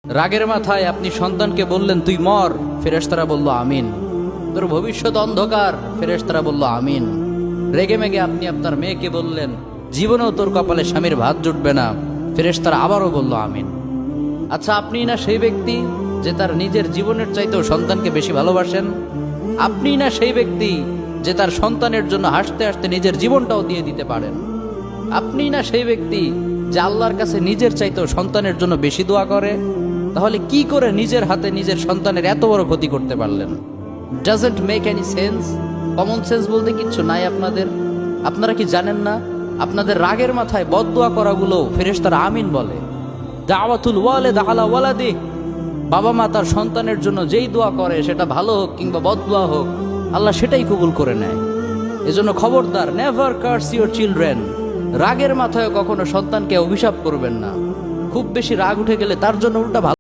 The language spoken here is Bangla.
রাগের মাথায় আপনি সন্তানকে বললেন তুই মর, ফেরেশতারা বলল আমিন। তোর ভবিষ্যৎ অন্ধকার, ফেরেশতারা বলল আমিন। রেগে মেগে আপনি আপনার মেয়েকে বললেন জীবনেও তোর কপালে স্বামীর ভাত জুটবে না, ফেরেশতারা আবারও বলল আমিন। আচ্ছা, আপনি না সেই ব্যক্তি যে তার নিজের জীবনের চাইতেও সন্তানকে বেশি ভালোবাসেন? আপনি না সেই ব্যক্তি যে তার সন্তানের জন্য হাসতে হাসতে নিজের জীবনটাও দিয়ে দিতে পারেন? আপনি না সেই ব্যক্তি যে আল্লাহর কাছে নিজের চাইতেও সন্তানের জন্য বেশি দোয়া করে? তাহলে কি করে নিজের হাতে নিজের সন্তানের এত বড় ক্ষতি করতে পারলেন? Doesn't make any sense. Common sense বলতে কিচ্ছু নাই আপনাদের। আপনারা কি জানেন না আপনাদের রাগের মাথায় বদদোয়া করাগুলো ফেরেশতারা আমিন বলে? দাওয়াতুল ওয়ালিদ আলা ওয়ালাদি, বাবা মা তার সন্তানের জন্য যেই দোয়া করে সেটা ভালো হোক কিংবা বদদোয়া হোক, আল্লাহ সেটাই কবুল করে নেয়। এজন্য খবরদার, নেভার কার্স ইউর চিলড্রেন। রাগের মাথায় কখনো সন্তানকে অভিশাপ করবেন না। খুব বেশি রাগ উঠে গেলে তার জন্য উল্টা ভালো